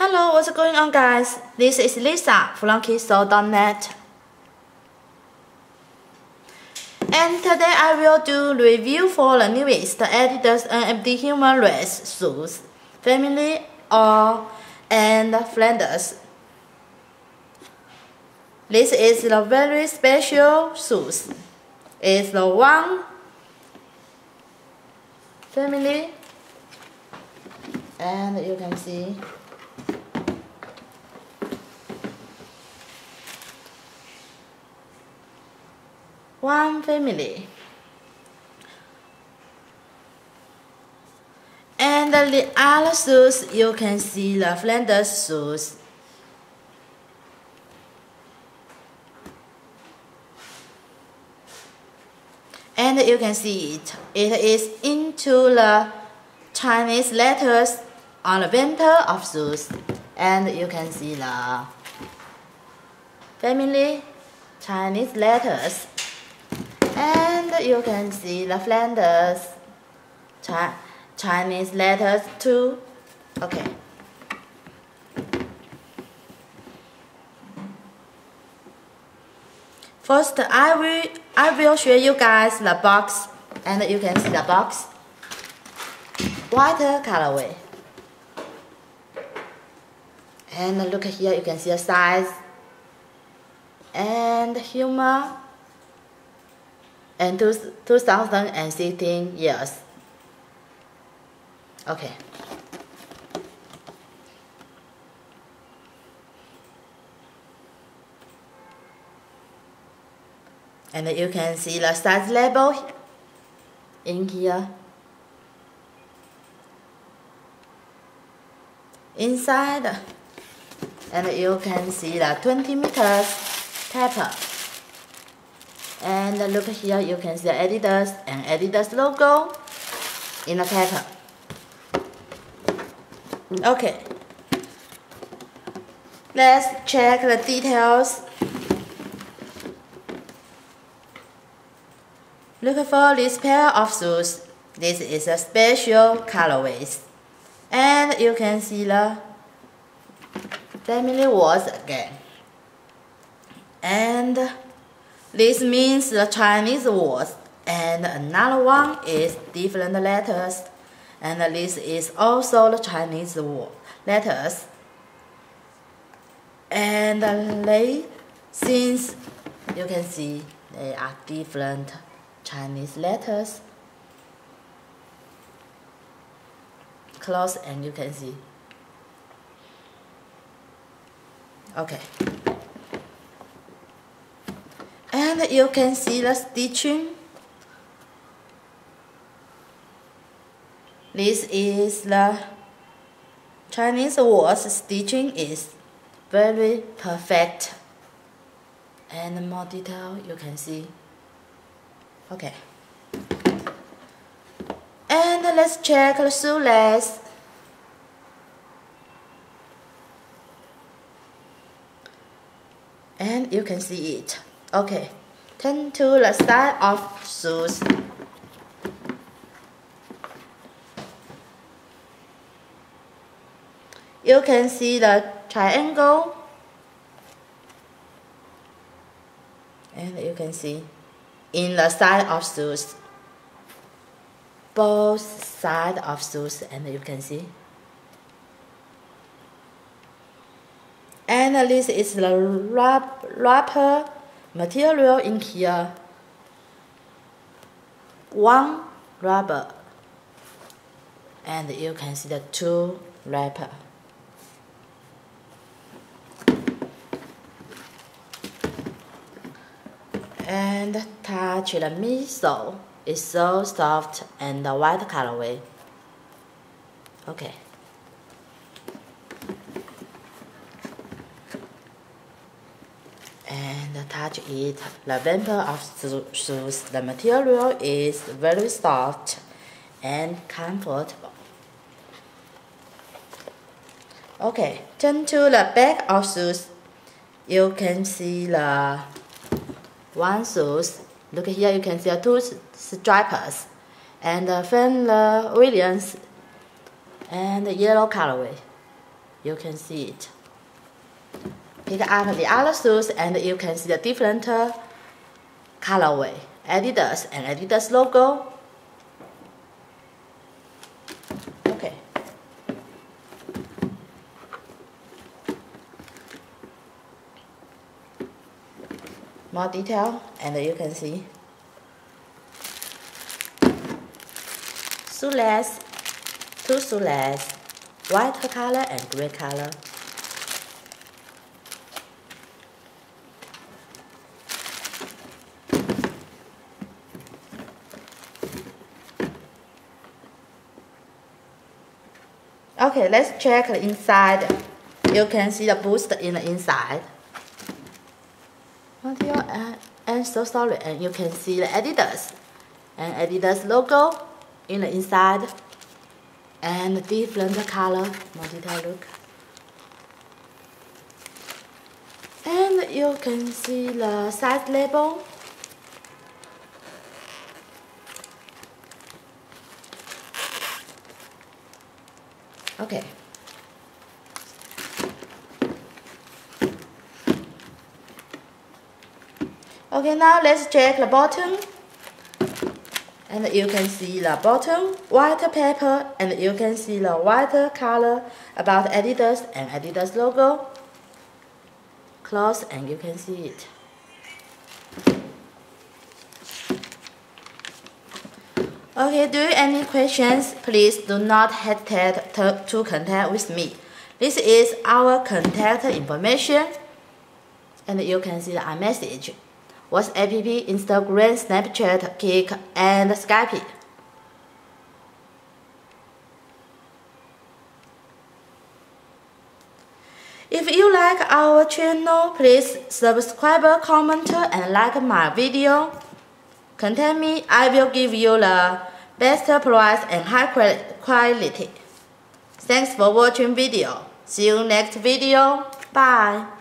Hello, what's going on guys? This is Lisa from KidSoul.net. And today I will do review for the newest Adidas NMD Human Race shoes, family and Flanders. This is the very special shoes. It's the one family, and you can see one family. And the other shoes, you can see the Flanders shoes. And you can see it. It is into the Chinese letters on the winter of shoes. And you can see the family Chinese letters. And you can see the Flanders Chinese letters too. Okay. First, I will show you guys the box, and you can see the box. White colorway. And look here, you can see the size and humor. And 2016 years. Okay. And you can see the size label in here. Inside, and you can see the 20 meters taper. And look here, you can see the Adidas and Adidas logo in the paper. Okay. Let's check the details. Look for this pair of shoes. This is a special colorways. And you can see the family words again. And this means the Chinese words, and another one is different letters, and this is also the Chinese letters. And since you can see they are different Chinese letters, close and you can see. Okay. And you can see the stitching. This is the Chinese words stitching is very perfect. And more detail you can see. Okay. And let's check the shoelace. And you can see it. Okay, turn to the side of shoes. You can see the triangle. And you can see in the side of shoes. Both sides of shoes, and you can see. And this is the wrapper material in here. One rubber, and you can see the two wrapper. And touch the midsole. It's so soft and the white colorway. Okay. And touch it, the vapor of shoes, the material is very soft and comfortable. Okay, turn to the back of shoes. You can see the one shoes. Look here, you can see the two stripes and Williams and the yellow colorway. you can see it. Pick up the other shoes and you can see the different colorway, Adidas and Adidas logo. Okay. More detail and you can see shoelace, two shoelace, white color and gray color. Okay, let's check the inside. You can see the boost in the inside. And so sorry, and you can see the Adidas and Adidas logo in the inside and different color. More detail look. And you can see the size label. Okay. Okay, now let's check the bottom. And you can see the bottom white paper and you can see the white color about Adidas and Adidas logo. Close and you can see it. Okay, do you have any questions? Please do not hesitate to contact with me. This is our contact information. And you can see the iMessage, WhatsApp, Instagram, Snapchat, Kik, and Skype. If you like our channel, please subscribe, comment, and like my video. Contact me, I will give you the best price and high quality. Thanks for watching video. See you next video. Bye.